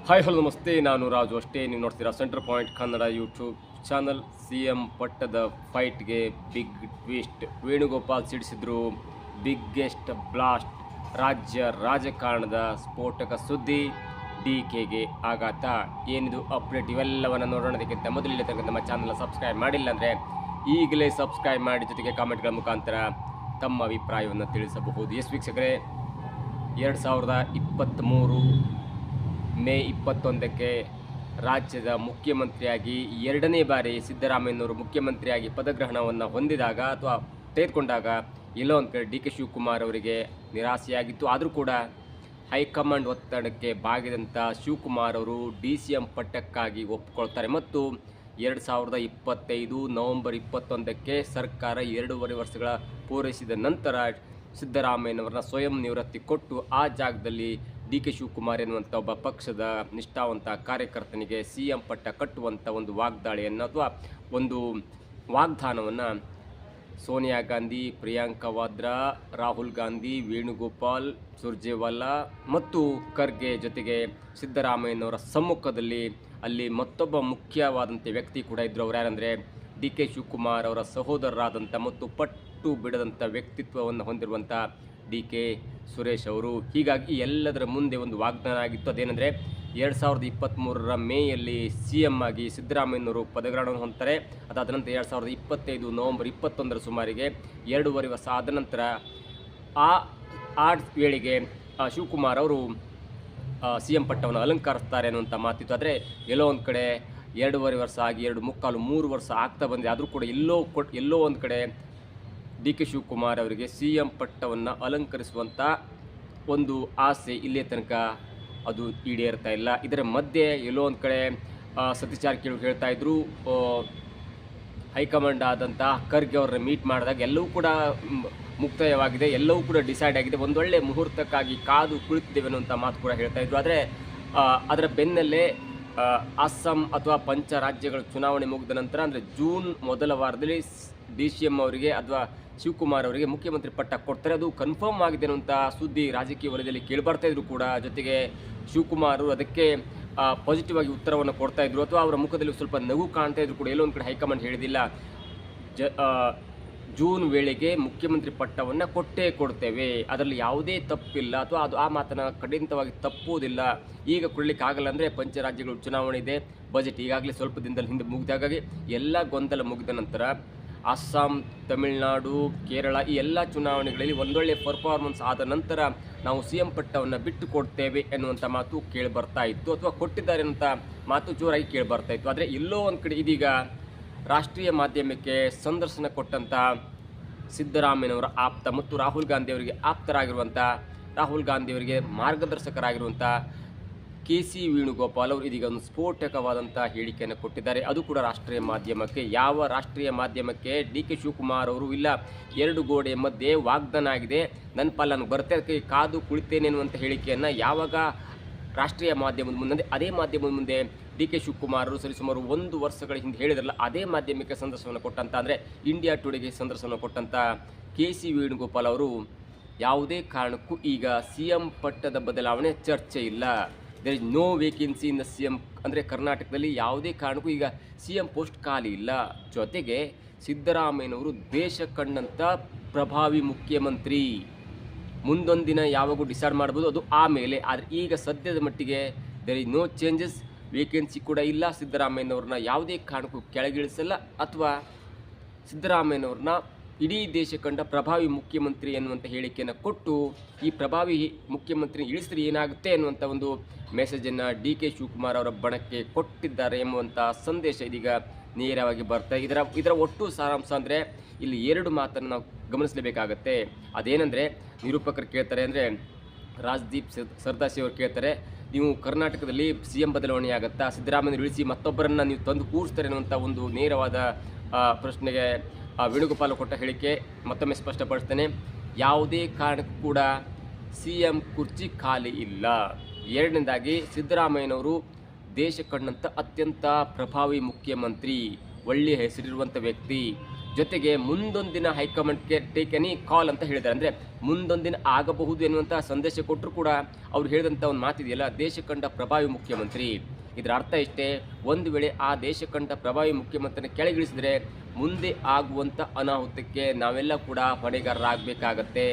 Hi hello ನಮಸ್ತೆ, ನಾನು ರಾಜು ಅಷ್ಟೇ. ನೀವು ನೋಡ್ತೀರಾ centre point Kannada YouTube channel. CM ಪಟ್ಟದ ಫೈಟ್ಗೆ ಬಿಗ್ ಟ್ವಿಸ್ಟ್. ವೇಣುಗೋಪಾಲ್ ಸಿಡಿಸಿದ್ರು ಬಿಗ್ಗೆಸ್ಟ್ ಬ್ಲಾಸ್ಟ್. ರಾಜ್ಯ ರಾಜಕಾರಣದ ಸ್ಫೋಟಕ ಸುದ್ದಿ. DKಗೆ ಆಘಾತ. ಏನಿದು ಅಪ್ಡೇಟ್, ಇವೆಲ್ಲವನ್ನು ನೋಡೋಣದಕ್ಕಿಂತ ಮೊದಲು ಇಲ್ಲಿ ತನಕ ನಮ್ಮ ಚಾನಲ್ ಸಬ್ಸ್ಕ್ರೈಬ್ ಮಾಡಿಲ್ಲ ಅಂದರೆ ಈಗಲೇ ಸಬ್ಸ್ಕ್ರೈಬ್ ಮಾಡಿ, ಜೊತೆಗೆ ಕಾಮೆಂಟ್ಗಳ ಮುಖಾಂತರ ತಮ್ಮ ಅಭಿಪ್ರಾಯವನ್ನು ತಿಳಿಸಬಹುದು. ವೀಕ್ಷಕರೇ, 2023 ಮೇ 21ಕ್ಕೆ ರಾಜ್ಯದ ಮುಖ್ಯಮಂತ್ರಿಯಾಗಿ ಎರಡನೇ ಬಾರಿ ಸಿದ್ದರಾಮಯ್ಯನವರು ಮುಖ್ಯಮಂತ್ರಿಯಾಗಿ ಪದಗ್ರಹಣವನ್ನು ಹೊಂದಿದಾಗ ಅಥವಾ ತೆಗೆದುಕೊಂಡಾಗ ಎಲ್ಲೋ ಒಂದು ಕಡೆ DK ಶಿವಕುಮಾರ್ ಅವರಿಗೆ ನಿರಾಸೆಯಾಗಿತ್ತು. ಆದರೂ ಕೂಡ ಹೈಕಮಾಂಡ್ ಒತ್ತಡಕ್ಕೆ ಬಾಗಿದಂಥ ಶಿವಕುಮಾರ್ ಅವರು DCM ಪಟ್ಟಕ್ಕಾಗಿ ಒಪ್ಪಿಕೊಳ್ತಾರೆ ಮತ್ತು 2025 ನವೆಂಬರ್ 21ಕ್ಕೆ ಸರ್ಕಾರ 2.5 ವರ್ಷಗಳ ಪೂರೈಸಿದ ನಂತರ ಸಿದ್ದರಾಮಯ್ಯನವರನ್ನ ಸ್ವಯಂ ನಿವೃತ್ತಿ ಕೊಟ್ಟು ಆ ಜಾಗದಲ್ಲಿ DK ಶಿವಕುಮಾರ್ ಎನ್ನುವಂಥ ಒಬ್ಬ ಪಕ್ಷದ ನಿಷ್ಠಾವಂತ ಕಾರ್ಯಕರ್ತನಿಗೆ CM ಪಟ್ಟ ಕಟ್ಟುವಂಥ ಒಂದು ವಾಗ್ದಾಳಿಯನ್ನು ಅಥವಾ ಒಂದು ವಾಗ್ದಾನವನ್ನು ಸೋನಿಯಾ ಗಾಂಧಿ, ಪ್ರಿಯಾಂಕಾ ವಾದ್ರಾ, ರಾಹುಲ್ ಗಾಂಧಿ, ವೇಣುಗೋಪಾಲ್, ಸುರ್ಜೇವಾಲಾ ಮತ್ತು ಖರ್ಗೆ ಜೊತೆಗೆ ಸಿದ್ದರಾಮಯ್ಯನವರ ಸಮ್ಮುಖದಲ್ಲಿ ಅಲ್ಲಿ ಮತ್ತೊಬ್ಬ ಮುಖ್ಯವಾದಂಥ ವ್ಯಕ್ತಿ ಕೂಡ ಇದ್ದರು. ಅವರು ಯಾರಂದರೆ DK ಶಿವಕುಮಾರ್ ಅವರ ಸಹೋದರರಾದಂಥ ಮತ್ತು ಪಟ್ಟು ಬಿಡದಂಥ ವ್ಯಕ್ತಿತ್ವವನ್ನು ಹೊಂದಿರುವಂಥ DK ಸುರೇಶ್ ಅವರು. ಹೀಗಾಗಿ ಎಲ್ಲದರ ಮುಂದೆ ಒಂದು ವಾಗ್ದಾನ ಆಗಿತ್ತು. ಅದೇನೆಂದರೆ 2023 ಮೇಯಲ್ಲಿ CM ಆಗಿ ಸಿದ್ದರಾಮಯ್ಯನವರು ಪದಗ್ರಹಣವನ್ನು ಹೊಂದ್ತಾರೆ. ಅದಾದ ನಂತರ 2025 ನವೆಂಬರ್ 21 ಸುಮಾರಿಗೆ 2.5 ವರ್ಷ ಆದ ನಂತರ ಆ ವೇಳೆಗೆ ಶಿವಕುಮಾರ್ ಅವರು CM ಪಟ್ಟವನ್ನು ಅಲಂಕರಿಸ್ತಾರೆ ಅನ್ನುವಂಥ ಮಾತಿತ್ತು. ಆದರೆ ಎಲ್ಲೋ ಒಂದು ಕಡೆ 2.5 ವರ್ಷ ಆಗಿ 2.75-3 ವರ್ಷ ಆಗ್ತಾ ಬಂದಿದೆ. ಆದರೂ ಕೂಡ ಎಲ್ಲೋ ಒಂದು ಕಡೆ DK ಶಿವಕುಮಾರ್ ಅವರಿಗೆ CM ಪಟ್ಟವನ್ನು ಅಲಂಕರಿಸುವಂಥ ಒಂದು ಆಸೆ ಇಲ್ಲಿಯ ತನಕ ಅದು ಈಡೇರ್ತಾ ಇಲ್ಲ. ಇದರ ಮಧ್ಯೆ ಎಲ್ಲೋ ಒಂದು ಕಡೆ ಸತೀಶ್ ಜಾರಕಿಹೊಳಿ ಹೇಳ್ತಾ ಇದ್ರು, ಹೈಕಮಾಂಡ್ ಆದಂಥ ಖರ್ಗೆ ಅವರನ್ನ ಮೀಟ್ ಮಾಡಿದಾಗ ಎಲ್ಲವೂ ಕೂಡ ಮುಕ್ತಾಯವಾಗಿದೆ, ಎಲ್ಲವೂ ಕೂಡ ಡಿಸೈಡ್ ಆಗಿದೆ, ಒಂದೊಳ್ಳೆ ಮುಹೂರ್ತಕ್ಕಾಗಿ ಕಾದು ಕುಳಿತಿದ್ದೇವೆ ಅನ್ನುವಂಥ ಮಾತು ಕೂಡ ಹೇಳ್ತಾ ಇದ್ರು. ಆದರೆ ಅದರ ಬೆನ್ನಲ್ಲೇ ಅಸ್ಸಾಂ ಅಥವಾ ಪಂಚ ರಾಜ್ಯಗಳ ಚುನಾವಣೆ ಮುಗಿದ ನಂತರ ಅಂದರೆ ಜೂನ್ ಮೊದಲ ವಾರದಲ್ಲಿ DCM ಅವರಿಗೆ ಅಥವಾ ಶಿವಕುಮಾರ್ ಅವರಿಗೆ ಮುಖ್ಯಮಂತ್ರಿ ಪಟ್ಟ ಕೊಡ್ತಾರೆ. ಅದು ಕನ್ಫರ್ಮ್ ಆಗಿದೆ ಅನ್ನುವಂಥ ಸುದ್ದಿ ರಾಜಕೀಯ ವಲಯದಲ್ಲಿ ಕೇಳಿಬರ್ತಾ ಇದ್ರು ಕೂಡ. ಜೊತೆಗೆ ಶಿವಕುಮಾರ್ ಅವರು ಅದಕ್ಕೆ ಪಾಸಿಟಿವ್ ಆಗಿ ಉತ್ತರವನ್ನು ಕೊಡ್ತಾ ಇದ್ರು ಅಥವಾ ಅವರ ಮುಖದಲ್ಲಿ ಸ್ವಲ್ಪ ನಗು ಕಾಣ್ತಾ ಇದ್ರು ಕೂಡ. ಎಲ್ಲೋ ಒಂದು ಕಡೆ ಹೈಕಮಾಂಡ್ ಹೇಳಿದಿಲ್ಲ, ಜೂನ್ ವೇಳೆಗೆ ಮುಖ್ಯಮಂತ್ರಿ ಪಟ್ಟವನ್ನು ಕೊಟ್ಟೇ ಕೊಡ್ತೇವೆ, ಅದರಲ್ಲಿ ಯಾವುದೇ ತಪ್ಪಿಲ್ಲ ಅಥವಾ ಅದು ಆ ಮಾತನ್ನು ಖಂಡಿತವಾಗಿ ತಪ್ಪುವುದಿಲ್ಲ. ಈಗ ಕೊಡಲಿಕ್ಕೆ ಆಗಲ್ಲ ಅಂದರೆ ಪಂಚರಾಜ್ಯಗಳು ಚುನಾವಣೆ ಇದೆ, ಬಜೆಟ್ ಈಗಾಗಲೇ ಸ್ವಲ್ಪ ದಿನದಲ್ಲಿ ಹಿಂದೆ ಮುಗಿದಾಗಿ ಎಲ್ಲ ಗೊಂದಲ ಮುಗಿದ ನಂತರ ಅಸ್ಸಾಂ, ತಮಿಳುನಾಡು, ಕೇರಳ ಈ ಎಲ್ಲ ಚುನಾವಣೆಗಳಲ್ಲಿ ಒಂದೊಳ್ಳೆ ಪರ್ಫಾರ್ಮೆನ್ಸ್ ಆದ ನಂತರ ನಾವು CM ಪಟ್ಟವನ್ನು ಬಿಟ್ಟು ಕೊಡ್ತೇವೆ ಎನ್ನುವಂಥ ಮಾತು ಕೇಳಿ ಬರ್ತಾ ಇತ್ತು ಅಥವಾ ಕೊಟ್ಟಿದ್ದಾರೆ ಅನ್ನುವಂಥ ಮಾತು ಜೋರಾಗಿ ಕೇಳಿ ಬರ್ತಾ ಇತ್ತು. ಆದರೆ ಎಲ್ಲೋ ಒಂದು ಕಡೆ ಇದೀಗ ರಾಷ್ಟ್ರೀಯ ಮಾಧ್ಯಮಕ್ಕೆ ಸಂದರ್ಶನ ಕೊಟ್ಟಂಥ ಸಿದ್ದರಾಮಯ್ಯನವರ ಆಪ್ತ ಮತ್ತು ರಾಹುಲ್ ಗಾಂಧಿ ಅವರಿಗೆ ಆಪ್ತರಾಗಿರುವಂಥ, ರಾಹುಲ್ ಗಾಂಧಿ ಅವರಿಗೆ ಮಾರ್ಗದರ್ಶಕರಾಗಿರುವಂಥ KC ವೇಣುಗೋಪಾಲ್ ಅವರು ಇದೀಗ ಒಂದು ಸ್ಫೋಟಕವಾದಂಥ ಹೇಳಿಕೆಯನ್ನು ಕೊಟ್ಟಿದ್ದಾರೆ. ಅದು ಕೂಡ ರಾಷ್ಟ್ರೀಯ ಮಾಧ್ಯಮಕ್ಕೆ. ಯಾವ ರಾಷ್ಟ್ರೀಯ ಮಾಧ್ಯಮಕ್ಕೆ? DK ಶಿವಕುಮಾರ್ ಅವರು ಇಲ್ಲ, 2 ಗೋಡೆಯ ಮಧ್ಯೆ ವಾಗ್ದಾನ ಆಗಿದೆ, ನನ್ನ ಪಾಲನ್ನು ಬರುತ್ತೆ, ಅದಕ್ಕೆ ಕಾದು ಕುಳಿತೇನೆ ಅನ್ನುವಂಥ ಹೇಳಿಕೆಯನ್ನು ಯಾವಾಗ ರಾಷ್ಟ್ರೀಯ ಮಾಧ್ಯಮದ ಮುಂದೆ, ಅದೇ ಮಾಧ್ಯಮದ ಮುಂದೆ DK ಶಿವಕುಮಾರ್ ಅವರು ಸರಿಸುಮಾರು 1 ವರ್ಷಗಳ ಹಿಂದೆ ಹೇಳಿದ್ರಲ್ಲ, ಅದೇ ಮಾಧ್ಯಮಕ್ಕೆ ಸಂದರ್ಶನವನ್ನು ಕೊಟ್ಟಂಥ ಅಂದರೆ ಇಂಡಿಯಾ ಟುಡೆಗೆ ಸಂದರ್ಶನ ಕೊಟ್ಟಂಥ KC ವೇಣುಗೋಪಾಲ್ ಅವರು ಯಾವುದೇ ಕಾರಣಕ್ಕೂ ಈಗ CM ಪಟ್ಟದ ಬದಲಾವಣೆ ಚರ್ಚೆ ಇಲ್ಲ, there is no vacancy in the CM ಅಂದರೆ ಕರ್ನಾಟಕದಲ್ಲಿ ಯಾವುದೇ ಕಾರಣಕ್ಕೂ ಈಗ CM ಪೋಸ್ಟ್ ಖಾಲಿ ಇಲ್ಲ. ಜೊತೆಗೆ ಸಿದ್ದರಾಮಯ್ಯನವರು ದೇಶ ಕಂಡಂಥ ಪ್ರಭಾವಿ ಮುಖ್ಯಮಂತ್ರಿ. ಮುಂದೊಂದು ದಿನ ಯಾವಾಗೂ ಡಿಸೈಡ್ ಮಾಡ್ಬೋದು, ಅದು ಆಮೇಲೆ. ಆದರೆ ಈಗ ಸದ್ಯದ ಮಟ್ಟಿಗೆ there is no changes, vacancy ಕೂಡ ಇಲ್ಲ. ಸಿದ್ದರಾಮಯ್ಯನವ್ರನ್ನ ಯಾವುದೇ ಕಾರಣಕ್ಕೂ ಕೆಳಗಿಳಿಸಲ್ಲ ಅಥವಾ ಸಿದ್ದರಾಮಯ್ಯನವ್ರನ್ನ ಇಡೀ ದೇಶ ಕಂಡ ಪ್ರಭಾವಿ ಮುಖ್ಯಮಂತ್ರಿ ಎನ್ನುವಂಥ ಹೇಳಿಕೆಯನ್ನು ಕೊಟ್ಟು ಈ ಪ್ರಭಾವಿ ಮುಖ್ಯಮಂತ್ರಿ ಇಳಿಸಿದ್ರೆ ಏನಾಗುತ್ತೆ ಎನ್ನುವಂಥ ಒಂದು ಮೆಸೇಜನ್ನು DK ಶಿವಕುಮಾರ್ ಅವರ ಬಣಕ್ಕೆ ಕೊಟ್ಟಿದ್ದಾರೆ ಎಂಬುವಂಥ ಸಂದೇಶ ಇದೀಗ ನೇರವಾಗಿ ಬರ್ತಾ. ಇದರ ಒಟ್ಟು ಸಾರಾಂಶ ಅಂದರೆ ಇಲ್ಲಿ 2 ಮಾತನ್ನು ನಾವು ಗಮನಿಸಲೇಬೇಕಾಗತ್ತೆ. ಅದೇನೆಂದರೆ, ನಿರೂಪಕರು ಕೇಳ್ತಾರೆ ಅಂದರೆ ರಾಜ್ದೀಪ್ ಸರ್ದಾಸಿ ಅವರು ಕೇಳ್ತಾರೆ, ನೀವು ಕರ್ನಾಟಕದಲ್ಲಿ CM ಬದಲಾವಣೆ ಆಗುತ್ತಾ, ಸಿದ್ದರಾಮಯ್ಯ ಇಳಿಸಿ ಮತ್ತೊಬ್ಬರನ್ನು ನೀವು ತಂದು ಕೂರಿಸ್ತಾರೆ ಅನ್ನುವಂಥ ಒಂದು ನೇರವಾದ ಪ್ರಶ್ನೆಗೆ ವೇಣುಗೋಪಾಲ್ ಕೊಟ್ಟ ಹೇಳಿಕೆ ಮತ್ತೊಮ್ಮೆ ಸ್ಪಷ್ಟಪಡಿಸ್ತೇನೆ, ಯಾವುದೇ ಕಾರಣಕ್ಕೂ ಕೂಡ CM ಕುರ್ಚಿ ಖಾಲಿ ಇಲ್ಲ. ಎರಡನೇದಾಗಿ ಸಿದ್ದರಾಮಯ್ಯನವರು ದೇಶ ಕಂಡಂಥ ಅತ್ಯಂತ ಪ್ರಭಾವಿ ಮುಖ್ಯಮಂತ್ರಿ, ಒಳ್ಳೆಯ ಹೆಸರಿರುವಂಥ ವ್ಯಕ್ತಿ. ಜೊತೆಗೆ ಮುಂದೊಂದಿನ ಹೈಕಮಾಂಡ್ಗೆ ಟೇಕ್ ಎನಿ ಕಾಲ್ ಅಂತ ಹೇಳಿದ್ದಾರೆ. ಅಂದರೆ ಮುಂದೊಂದಿನ ಆಗಬಹುದು ಎನ್ನುವಂಥ ಸಂದೇಶ ಕೊಟ್ಟರು ಕೂಡ ಅವ್ರು ಹೇಳಿದಂಥ ಒಂದು ಮಾತಿದೆಯಲ್ಲ, ದೇಶ ಕಂಡ ಪ್ರಭಾವಿ ಮುಖ್ಯಮಂತ್ರಿ. ಇದರ ಅರ್ಥ ಇಷ್ಟೇ, ಒಂದು ವೇಳೆ ಆ ದೇಶ ಕಂಡ ಪ್ರಭಾವಿ ಮುಖ್ಯಮಂತ್ರಿನ ಕೆಳಗಿಳಿಸಿದರೆ ಮುಂದೆ ಆಗುವಂಥ ಅನಾಹುತಕ್ಕೆ ನಾವೆಲ್ಲ ಕೂಡ ಹೊಣೆಗಾರರಾಗಬೇಕಾಗತ್ತೆ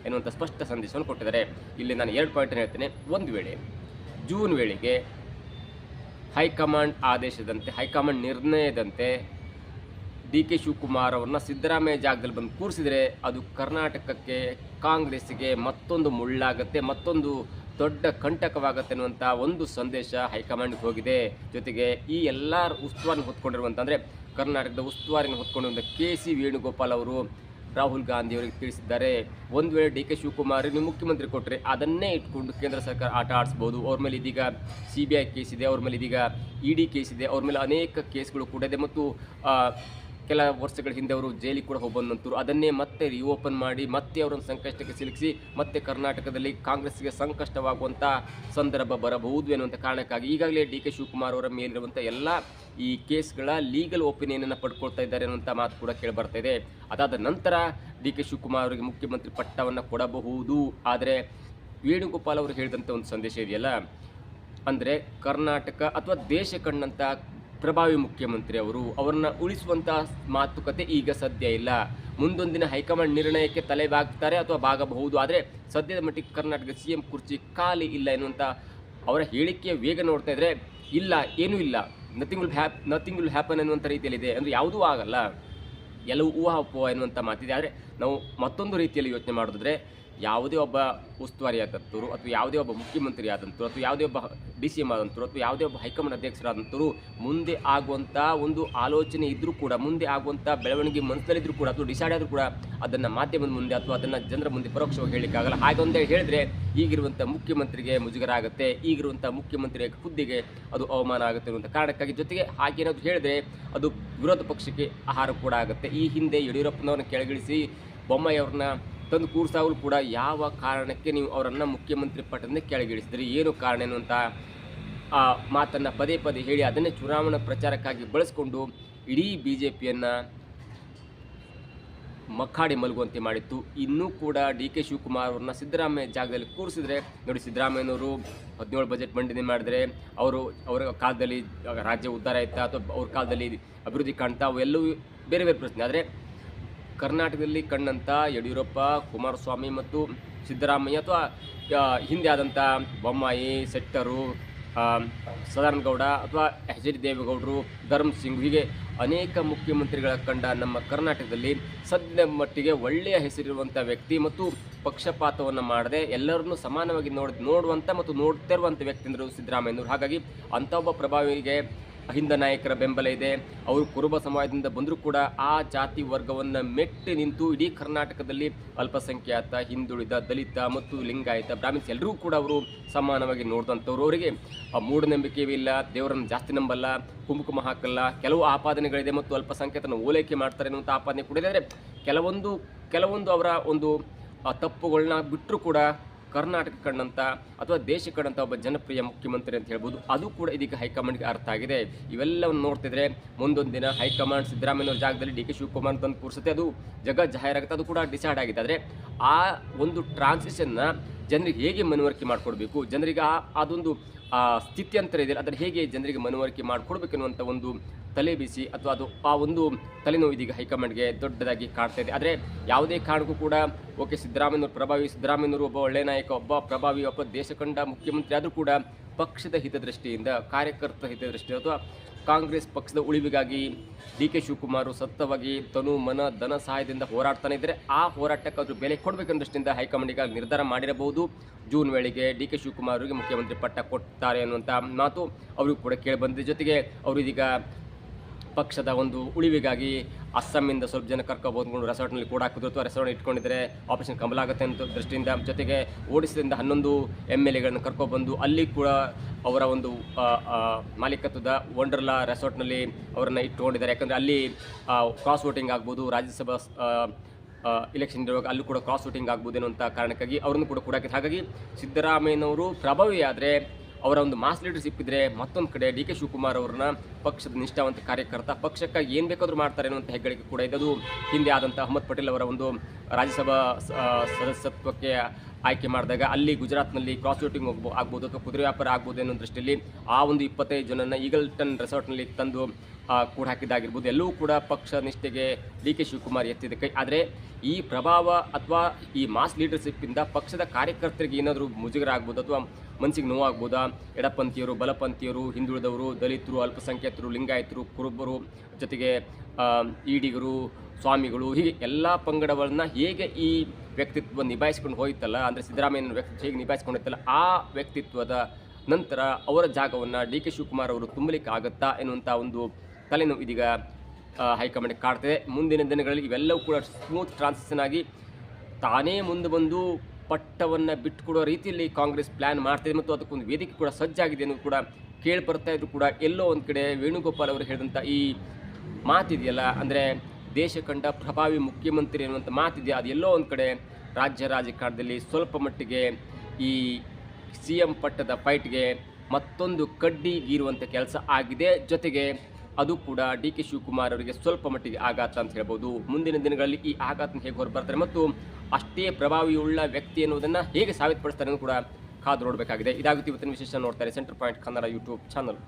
ಎನ್ನುವಂಥ ಸ್ಪಷ್ಟ ಸಂದೇಶವನ್ನು ಕೊಟ್ಟಿದ್ದಾರೆ. ಇಲ್ಲಿ ನಾನು 2 ಪಾಯಿಂಟನ್ನು ಹೇಳ್ತೇನೆ. ಒಂದು ವೇಳೆ ಜೂನ್ ವೇಳೆಗೆ ಹೈಕಮಾಂಡ್ ಆದೇಶದಂತೆ, ಹೈಕಮಾಂಡ್ ನಿರ್ಣಯದಂತೆ ಡಿ.ಕೆ. ಶಿವಕುಮಾರ್ ಅವ್ರನ್ನ ಸಿದ್ದರಾಮಯ್ಯ ಜಾಗದಲ್ಲಿ ಬಂದು ಕೂರಿಸಿದರೆ ಅದು ಕರ್ನಾಟಕಕ್ಕೆ, ಕಾಂಗ್ರೆಸ್ಸಿಗೆ ಮತ್ತೊಂದು ಮುಳ್ಳಾಗತ್ತೆ, ಮತ್ತೊಂದು ದೊಡ್ಡ ಕಂಟಕವಾಗತ್ತೆ ಅನ್ನುವಂಥ ಒಂದು ಸಂದೇಶ ಹೈಕಮಾಂಡ್ಗೆ ಹೋಗಿದೆ. ಜೊತೆಗೆ ಈ ಎಲ್ಲ ಉಸ್ತುವಾರಿನ ಹೊತ್ಕೊಂಡಿರುವಂಥ, ಅಂದರೆ ಕರ್ನಾಟಕದ ಉಸ್ತುವಾರಿನ ಹೊತ್ಕೊಂಡಿರುವಂಥ ಕೆ.ಸಿ. ವೇಣುಗೋಪಾಲ್ ಅವರು ರಾಹುಲ್ ಗಾಂಧಿ ಅವರಿಗೆ ತಿಳಿಸಿದ್ದಾರೆ, ಒಂದು ವೇಳೆ ಡಿ.ಕೆ. ಶಿವಕುಮಾರ್ ನೀವು ಮುಖ್ಯಮಂತ್ರಿ ಕೊಟ್ಟರೆ ಅದನ್ನೇ ಇಟ್ಕೊಂಡು ಕೇಂದ್ರ ಸರ್ಕಾರ ಆಟ ಆಡಿಸ್ಬೋದು. ಅವ್ರ ಮೇಲೆ ಇದೀಗ CBI ಕೇಸ್ ಇದೆ, ಅವ್ರ ಮೇಲೆ ಇದೀಗ ED ಕೇಸ್ ಇದೆ, ಅವ್ರ ಮೇಲೆ ಅನೇಕ ಕೇಸ್ಗಳು ಕೂಡ ಇದೆ. ಮತ್ತು ಕೆಲ ವರ್ಷಗಳ ಹಿಂದೆ ಅವರು ಜೈಲಿಗೆ ಕೂಡ ಹೋಗ್ಬಂದಂತರು. ಅದನ್ನೇ ಮತ್ತೆ ರಿಓಪನ್ ಮಾಡಿ ಮತ್ತೆ ಅವರನ್ನು ಸಂಕಷ್ಟಕ್ಕೆ ಸಿಲುಕಿಸಿ ಮತ್ತೆ ಕರ್ನಾಟಕದಲ್ಲಿ ಕಾಂಗ್ರೆಸ್ಗೆ ಸಂಕಷ್ಟವಾಗುವಂಥ ಸಂದರ್ಭ ಬರಬಹುದು ಎನ್ನುವಂಥ ಕಾರಣಕ್ಕಾಗಿ ಈಗಾಗಲೇ ಡಿ.ಕೆ. ಶಿವಕುಮಾರ್ ಅವರ ಮೇಲಿರುವಂಥ ಎಲ್ಲ ಈ ಕೇಸ್ಗಳ ಲೀಗಲ್ ಒಪಿನಿಯನನ್ನು ಪಡ್ಕೊಳ್ತಾ ಇದ್ದಾರೆ ಅನ್ನುವಂಥ ಮಾತು ಕೂಡ ಕೇಳಿಬರ್ತಾ ಇದೆ. ಅದಾದ ನಂತರ ಡಿ.ಕೆ. ಶಿವಕುಮಾರ್ ಅವರಿಗೆ ಮುಖ್ಯಮಂತ್ರಿ ಪಟ್ಟವನ್ನು ಕೊಡಬಹುದು. ಆದರೆ ವೇಣುಗೋಪಾಲ್ ಅವರು ಹೇಳಿದಂಥ ಒಂದು ಸಂದೇಶ ಇದೆಯಲ್ಲ, ಅಂದರೆ ಕರ್ನಾಟಕ ಅಥವಾ ದೇಶ ಕಂಡಂಥ ಪ್ರಭಾವಿ ಮುಖ್ಯಮಂತ್ರಿ ಅವರನ್ನ ಉಳಿಸುವಂಥ ಮಾತುಕತೆ ಈಗ ಸದ್ಯ ಇಲ್ಲ. ಮುಂದೊಂದಿನ ಹೈಕಮಾಂಡ್ ನಿರ್ಣಯಕ್ಕೆ ತಲೆ ಬಾಗ್ತಾರೆ ಅಥವಾ ಬಾಗಬಹುದು. ಆದರೆ ಸದ್ಯದ ಮಟ್ಟಿಗೆ ಕರ್ನಾಟಕ CM ಕುರ್ಚಿ ಖಾಲಿ ಇಲ್ಲ ಎನ್ನುವಂಥ ಅವರ ಹೇಳಿಕೆಯ ವೇಗ ನೋಡ್ತಾ ಇದ್ರೆ ಇಲ್ಲ, ಏನೂ ಇಲ್ಲ, ನಥಿಂಗ್ ವಿಲ್ ಹ್ಯಾಪನ್ ಎನ್ನುವಂಥ ರೀತಿಯಲ್ಲಿದೆ. ಅಂದರೆ ಯಾವುದೂ ಆಗಲ್ಲ, ಎಲ್ಲವೂ ಊಹಾಪೋಹ ಎನ್ನುವಂಥ ಮಾತಿದೆ. ಆದರೆ ನಾವು ಮತ್ತೊಂದು ರೀತಿಯಲ್ಲಿ ಯೋಚನೆ ಮಾಡೋದಾದರೆ, ಯಾವುದೇ ಒಬ್ಬ ಉಸ್ತುವಾರಿ ಆದಂಥವ್ರು ಅಥವಾ ಯಾವುದೇ ಒಬ್ಬ ಮುಖ್ಯಮಂತ್ರಿ ಆದಂಥವ್ರು ಅಥವಾ ಯಾವುದೇ ಒಬ್ಬ DCM ಆದಂಥವ್ರು ಅಥವಾ ಯಾವುದೇ ಒಬ್ಬ ಹೈಕಮಾಂಡ್ ಅಧ್ಯಕ್ಷರಾದಂಥವ್ರು ಮುಂದೆ ಆಗುವಂಥ ಒಂದು ಆಲೋಚನೆ ಇದ್ದರೂ ಕೂಡ, ಮುಂದೆ ಆಗುವಂಥ ಬೆಳವಣಿಗೆ ಮನಸ್ಸಲ್ಲಿದ್ದರೂ ಕೂಡ ಅಥವಾ ಡಿಸೈಡ್ ಆದರೂ ಕೂಡ ಅದನ್ನು ಮಾಧ್ಯಮದ ಮುಂದೆ ಅಥವಾ ಅದನ್ನು ಜನರ ಮುಂದೆ ಪರೋಕ್ಷವಾಗಿ ಹೇಳಲಿಕ್ಕಾಗಲ್ಲ. ಹಾಗೊಂದೇ ಹೇಳಿದ್ರೆ ಈಗಿರುವಂಥ ಮುಖ್ಯಮಂತ್ರಿಗೆ ಮುಜುಗರ ಆಗುತ್ತೆ, ಈಗಿರುವಂಥ ಮುಖ್ಯಮಂತ್ರಿಯ ಹುದ್ದೆಗೆ ಅದು ಅವಮಾನ ಆಗುತ್ತೆ ಅನ್ನುವಂಥ ಕಾರಣಕ್ಕಾಗಿ, ಜೊತೆಗೆ ಹಾಗೇನಾದರೂ ಹೇಳಿದ್ರೆ ಅದು ವಿರೋಧ ಪಕ್ಷಕ್ಕೆ ಆಹಾರ ಕೂಡ ಆಗುತ್ತೆ. ಈ ಹಿಂದೆ ಯಡಿಯೂರಪ್ಪನವ್ರನ್ನ ಕೆಳಗಿಳಿಸಿ ಬೊಮ್ಮಾಯಿ ಅವ್ರನ್ನ ತಂದು ಕೂರ್ಸಾಗಲು ಕೂಡ ಯಾವ ಕಾರಣಕ್ಕೆ ನೀವು ಅವರನ್ನು ಮುಖ್ಯಮಂತ್ರಿ ಪಟ್ಟದಿಂದ ಕೆಳಗಿಳಿಸಿದ್ರಿ, ಏನು ಕಾರಣ ಎನ್ನುವಂಥ ಮಾತನ್ನು ಪದೇ ಪದೇ ಹೇಳಿ ಅದನ್ನೇ ಚುನಾವಣಾ ಪ್ರಚಾರಕ್ಕಾಗಿ ಬಳಸಿಕೊಂಡು ಇಡೀ BJPಯನ್ನು ಮಖಾಡಿ ಮಲಗುವಂತೆ ಮಾಡಿತ್ತು. ಇನ್ನೂ ಕೂಡ ಡಿ.ಕೆ. ಶಿವಕುಮಾರ್ ಅವ್ರನ್ನ ಸಿದ್ದರಾಮಯ್ಯ ಜಾಗದಲ್ಲಿ ಕೂರಿಸಿದ್ರೆ ನೋಡಿ, ಸಿದ್ದರಾಮಯ್ಯನವರು 17 ಬಜೆಟ್ ಮಂಡನೆ ಮಾಡಿದರೆ ಅವರ ಕಾಲದಲ್ಲಿ ರಾಜ್ಯ ಉದ್ಧಾರ ಆಯ್ತಾ ಅಥವಾ ಅವ್ರ ಕಾಲದಲ್ಲಿ ಅಭಿವೃದ್ಧಿ ಕಾಣ್ತಾ, ಅವೆಲ್ಲವೂ ಬೇರೆ ಬೇರೆ ಪ್ರಶ್ನೆ. ಆದರೆ ಕರ್ನಾಟಕದಲ್ಲಿ ಕಂಡಂಥ ಯಡಿಯೂರಪ್ಪ, ಕುಮಾರಸ್ವಾಮಿ ಮತ್ತು ಸಿದ್ದರಾಮಯ್ಯ ಅಥವಾ ಹಿಂದೆ ಆದಂಥ ಬೊಮ್ಮಾಯಿ, ಶೆಟ್ಟರು, ಸದಾನಂದ ಗೌಡ ಅಥವಾ H.D. ದೇವೇಗೌಡರು, ಧರ್ಮ್ ಸಿಂಗ್, ಹೀಗೆ ಅನೇಕ ಮುಖ್ಯಮಂತ್ರಿಗಳ ಕಂಡ ನಮ್ಮ ಕರ್ನಾಟಕದಲ್ಲಿ ಸದ್ಯದ ಮಟ್ಟಿಗೆ ಒಳ್ಳೆಯ ಹೆಸರಿರುವಂಥ ವ್ಯಕ್ತಿ ಮತ್ತು ಪಕ್ಷಪಾತವನ್ನು ಮಾಡದೆ ಎಲ್ಲರನ್ನೂ ಸಮಾನವಾಗಿ ನೋಡುವಂಥ ಮತ್ತು ನೋಡ್ತಿರುವಂಥ ವ್ಯಕ್ತಿ ಅಂದರು ಸಿದ್ದರಾಮಯ್ಯನವರು. ಹಾಗಾಗಿ ಅಂಥ ಒಬ್ಬ ಪ್ರಭಾವಿಗೆ ಹಿಂದ ನಾಯಕರ ಬೆಂಬಲ ಇದೆ. ಅವರು ಕುರುಬ ಸಮಾಜದಿಂದ ಬಂದರೂ ಕೂಡ ಆ ಜಾತಿ ವರ್ಗವನ್ನು ಮೆಟ್ಟಿ ನಿಂತು ಇಡೀ ಕರ್ನಾಟಕದಲ್ಲಿ ಅಲ್ಪಸಂಖ್ಯಾತ, ಹಿಂದುಳಿದ, ದಲಿತ ಮತ್ತು ಲಿಂಗಾಯತ, ಬ್ರಾಹ್ಮಿನ್ಸ್ ಎಲ್ಲರೂ ಕೂಡ ಅವರು ಸಮಾನವಾಗಿ ನೋಡಿದಂಥವ್ರು. ಅವರಿಗೆ ಮೂಢನಂಬಿಕೆಯೂ ಇಲ್ಲ, ದೇವರನ್ನು ಜಾಸ್ತಿ ನಂಬಲ್ಲ, ಕುಂಕುಮ ಹಾಕಲ್ಲ, ಕೆಲವು ಆಪಾದನೆಗಳಿದೆ ಮತ್ತು ಅಲ್ಪಸಂಖ್ಯಾತನ ಓಲೈಕೆ ಮಾಡ್ತಾರೆ ಅನ್ನುವಂಥ ಆಪಾದನೆ ಕೂಡ ಇದೆ. ಆದರೆ ಕೆಲವೊಂದು ಅವರ ಒಂದು ತಪ್ಪುಗಳನ್ನ ಬಿಟ್ಟರೂ ಕೂಡ ಕರ್ನಾಟಕ ಕಂಡಂಥ ಅಥವಾ ದೇಶ ಕಂಡಂಥ ಒಬ್ಬ ಜನಪ್ರಿಯ ಮುಖ್ಯಮಂತ್ರಿ ಅಂತ ಹೇಳ್ಬೋದು. ಅದು ಕೂಡ ಇದೀಗ ಹೈಕಮಾಂಡ್ಗೆ ಅರ್ಥ ಆಗಿದೆ. ಇವೆಲ್ಲವನ್ನು ನೋಡ್ತಿದ್ರೆ ಮುಂದೊಂದು ದಿನ ಹೈಕಮಾಂಡ್ ಸಿದ್ದರಾಮಯ್ಯನವ್ರ ಜಾಗದಲ್ಲಿ ಡಿ.ಕೆ. ಶಿವಕುಮಾರ್ ತಂದು ಕೂರಿಸುತ್ತೆ, ಅದು ಜಾಹೀರಾಗುತ್ತೆ, ಅದು ಕೂಡ ಡಿಸೈಡ್ ಆಗಿದೆ. ಆದರೆ ಆ ಒಂದು ಟ್ರಾನ್ಸಿಷನ್ನ ಜನರಿಗೆ ಹೇಗೆ ಮನವರಿಕೆ ಮಾಡಿಕೊಡ್ಬೇಕು, ಜನರಿಗೆ ಅದೊಂದು ಸ್ಥಿತ್ಯಂತರ ಇದೆ, ಅದನ್ನು ಹೇಗೆ ಜನರಿಗೆ ಮನವರಿಕೆ ಮಾಡಿಕೊಡ್ಬೇಕೆನ್ನುವಂಥ ಒಂದು ತಲೆ ಬಿಸಿ ಅಥವಾ ಆ ಒಂದು ತಲೆನೋವು ಇದೀಗ ಹೈಕಮಾಂಡ್ಗೆ ದೊಡ್ಡದಾಗಿ ಕಾಡ್ತಾ ಇದೆ. ಆದರೆ ಯಾವುದೇ ಕಾರಣಕ್ಕೂ ಕೂಡ ಓಕೆ, ಸಿದ್ದರಾಮಯ್ಯನವರು ಒಬ್ಬ ಒಳ್ಳೆಯ ನಾಯಕ, ಒಬ್ಬ ಪ್ರಭಾವಿ, ಒಬ್ಬ ದೇಶ ಕಂಡ ಮುಖ್ಯಮಂತ್ರಿ ಆದರೂ ಕೂಡ ಪಕ್ಷದ ಹಿತದೃಷ್ಟಿಯಿಂದ, ಕಾರ್ಯಕರ್ತರ ಹಿತದೃಷ್ಟಿಯಿಂದ ಅಥವಾ ಕಾಂಗ್ರೆಸ್ ಪಕ್ಷದ ಉಳಿವಿಗಾಗಿ ಡಿ.ಕೆ. ಶಿವಕುಮಾರ್ ಸತ್ತವಾಗಿ ತನು ಮನ ಧನ ಸಹಾಯದಿಂದ ಹೋರಾಡ್ತಾನೆ ಇದ್ದರೆ ಆ ಹೋರಾಟಕ್ಕೆ ಅವರು ಬೆಲೆ ಕೊಡಬೇಕನ್ನೋ ದೃಷ್ಟಿಯಿಂದ ಹೈಕಮಾಂಡ್ ಈಗ ನಿರ್ಧಾರ ಮಾಡಿರಬಹುದು. ಜೂನ್ ವೇಳೆಗೆ ಡಿ.ಕೆ. ಶಿವಕುಮಾರ್ ಅವರಿಗೆ ಮುಖ್ಯಮಂತ್ರಿ ಪಟ್ಟ ಕೊಡ್ತಾರೆ ಅನ್ನುವಂಥ ಮಾತು ಅವರಿಗೂ ಕೂಡ ಕೇಳಿಬಂದಿದೆ. ಜೊತೆಗೆ ಅವರು ಇದೀಗ ಪಕ್ಷದ ಒಂದು ಉಳಿವಿಗಾಗಿ ಅಸ್ಸಾಮಿಂದ ಸ್ವಲ್ಪ ಜನ ಕರ್ಕೊಬಂದ್ಕೊಂಡು ರೆಸಾರ್ಟ್ನಲ್ಲಿ ಕೂಡ ಹಾಕಿದ್ರು ಅಥವಾ ರೆಸಾರ್ಟ್ ಇಟ್ಕೊಂಡಿದ್ದಾರೆ, ಆಪರೇಷನ್ ಕಮಲ ಆಗುತ್ತೆ ಅಂತ ದೃಷ್ಟಿಯಿಂದ. ಜೊತೆಗೆ ಓಡಿಸಿದಿಂದ 11 MLAಗಳನ್ನು ಕರ್ಕೊಬಂದು ಅಲ್ಲಿ ಕೂಡ ಅವರ ಒಂದು ಮಾಲೀಕತ್ವದ ವಂಡರ್ಲಾ ರೆಸಾರ್ಟ್ನಲ್ಲಿ ಅವರನ್ನು ಇಟ್ಕೊಂಡಿದ್ದಾರೆ. ಯಾಕಂದರೆ ಅಲ್ಲಿ ಕ್ರಾಸ್ ವೋಟಿಂಗ್ ಆಗ್ಬೋದು, ರಾಜ್ಯಸಭಾ ಇಲೆಕ್ಷನ್ ಇರುವಾಗ ಅಲ್ಲೂ ಕೂಡ ಕ್ರಾಸ್ ವೋಟಿಂಗ್ ಆಗ್ಬೋದು ಅನ್ನುವಂಥ ಕಾರಣಕ್ಕಾಗಿ ಅವರನ್ನು ಕೂಡ ಹಾಕಿದ್ರು. ಹಾಗಾಗಿ ಸಿದ್ದರಾಮಯ್ಯನವರು ಪ್ರಭಾವಿ ಆದರೆ ಅವರ ಒಂದು ಮಾಸ್ ಲೀಡರ್ಶಿಪ್ ಇದ್ದರೆ, ಮತ್ತೊಂದು ಕಡೆ ಡಿ ಕೆ ಶಿವಕುಮಾರ್ ಅವ್ರನ್ನ ಪಕ್ಷದ ನಿಷ್ಠಾವಂತ ಕಾರ್ಯಕರ್ತ, ಪಕ್ಷಕ್ಕಾಗಿ ಏನು ಬೇಕಾದರೂ ಮಾಡ್ತಾರೆ ಅನ್ನುವಂಥ ಹೆಗ್ಗಳಿಕೆ ಕೂಡ ಇದೆ. ಅದು ಹಿಂದೆ ಆದಂಥ ಅಹಮದ್ ಪಟೇಲ್ ಅವರ ಒಂದು ರಾಜ್ಯಸಭಾ ಸದಸ್ಯತ್ವಕ್ಕೆ ಆಯ್ಕೆ ಮಾಡಿದಾಗ ಅಲ್ಲಿ ಗುಜರಾತ್ನಲ್ಲಿ ಕ್ರಾಸ್ ವೋಟಿಂಗ್ ಆಗ್ಬೋದು ಅಥವಾ ಕುದುರೆ ವ್ಯಾಪಾರ ಆಗ್ಬೋದು ಅನ್ನೋ ದೃಷ್ಟಿಯಲ್ಲಿ ಆ ಒಂದು 25 ಜನನ ಈಗಲ್ಟನ್ ರೆಸಾರ್ಟ್ನಲ್ಲಿ ತಂದು ಕೂಡ ಹಾಕಿದ್ದಾಗಿರ್ಬೋದು. ಎಲ್ಲವೂ ಕೂಡ ಪಕ್ಷ ನಿಷ್ಠೆಗೆ ಡಿ ಕೆ ಶಿವಕುಮಾರ್ ಎತ್ತಿದ ಕೈ. ಆದರೆ ಈ ಪ್ರಭಾವ ಅಥವಾ ಈ ಮಾಸ್ ಲೀಡರ್ಶಿಪ್ಪಿಂದ ಪಕ್ಷದ ಕಾರ್ಯಕರ್ತರಿಗೆ ಏನಾದರೂ ಮುಜುಗರ ಆಗ್ಬೋದು ಅಥವಾ ಮನಸ್ಸಿಗೆ ನೋವಾಗ್ಬೋದಾ? ಎಡಪಂಥೀಯರು, ಬಲಪಂಥೀಯರು, ಹಿಂದುಳಿದವರು, ದಲಿತರು, ಅಲ್ಪಸಂಖ್ಯಾತರು, ಲಿಂಗಾಯತರು, ಕುರುಬರು, ಜೊತೆಗೆ ಈಡಿಗರು, ಸ್ವಾಮಿಗಳು, ಹೀಗೆ ಎಲ್ಲ ಪಂಗಡಗಳನ್ನ ಹೇಗೆ ಈ ವ್ಯಕ್ತಿತ್ವ ನಿಭಾಯಿಸ್ಕೊಂಡು ಹೋಯ್ತಲ್ಲ, ಅಂದರೆ ಸಿದ್ದರಾಮಯ್ಯನ ವ್ಯಕ್ತಿತ್ವ ಹೇಗೆ ನಿಭಾಯಿಸ್ಕೊಂಡಿತ್ತಲ್ಲ, ಆ ವ್ಯಕ್ತಿತ್ವದ ನಂತರ ಅವರ ಜಾಗವನ್ನು ಡಿ ಕೆ ಶಿವಕುಮಾರ್ ಅವರು ತುಂಬಲಿಕ್ಕೆ ಆಗುತ್ತಾ ಎನ್ನುವಂಥ ಒಂದು ತಲೆನೋವು ಇದೀಗ ಹೈಕಮಾಂಡ್ ಕಾಡ್ತಿದೆ. ಮುಂದಿನ ದಿನಗಳಲ್ಲಿ ಇವೆಲ್ಲವೂ ಕೂಡ ಸ್ಮೂತ್ ಟ್ರಾನ್ಸಿಷನ್ ಆಗಿ ತಾನೇ ಮುಂದೆ ಬಂದು ಪಟ್ಟವನ್ನು ಬಿಟ್ಟುಕೊಡೋ ರೀತಿಯಲ್ಲಿ ಕಾಂಗ್ರೆಸ್ ಪ್ಲ್ಯಾನ್ ಮಾಡ್ತಿದೆ ಮತ್ತು ಅದಕ್ಕೊಂದು ವೇದಿಕೆ ಕೂಡ ಸಜ್ಜಾಗಿದೆ ಅನ್ನೋದು ಕೂಡ ಕೇಳಿ ಬರ್ತಾ ಇದ್ರು ಕೂಡ ಎಲ್ಲೋ ಒಂದು ಕಡೆ ವೇಣುಗೋಪಾಲ್ ಅವರು ಹೇಳಿದಂಥ ಈ ಮಾತಿದೆಯಲ್ಲ, ಅಂದರೆ ದೇಶ ಕಂಡ ಪ್ರಭಾವಿ ಮುಖ್ಯಮಂತ್ರಿ ಅನ್ನುವಂಥ ಮಾತಿದೆಯಾ, ಅದು ಎಲ್ಲೋ ಒಂದು ಕಡೆ ರಾಜ್ಯ ರಾಜಕಾರಣದಲ್ಲಿ ಸ್ವಲ್ಪ ಮಟ್ಟಿಗೆ ಈ CM ಪಟ್ಟದ ಫೈಟ್ಗೆ ಮತ್ತೊಂದು ಕಡ್ಡಿ ಗೀರುವಂಥ ಕೆಲಸ ಆಗಿದೆ. ಜೊತೆಗೆ ಅದು ಕೂಡ ಡಿ ಕೆ ಶಿವಕುಮಾರ್ ಅವರಿಗೆ ಸ್ವಲ್ಪ ಮಟ್ಟಿಗೆ ಆಘಾತ ಅಂತ ಹೇಳ್ಬೋದು. ಮುಂದಿನ ದಿನಗಳಲ್ಲಿ ಈ ಆಘಾತನ ಹೇಗೆ ಹೊರಬರ್ತಾರೆ ಮತ್ತು ಅಷ್ಟೇ ಪ್ರಭಾವಿಯುಳ್ಳ ವ್ಯಕ್ತಿ ಎನ್ನುವುದನ್ನು ಹೇಗೆ ಸಾಬೀತುಪಡಿಸ್ತಾರೆ ಅನ್ನೋದು ಕೂಡ ಕಾದು ನೋಡಬೇಕಾಗಿದೆ. ಇದಾಗುತ್ತೆ ಇವತ್ತಿನ ವಿಶೇಷ. ನೋಡ್ತಾರೆ centre point Kannada YouTube channel.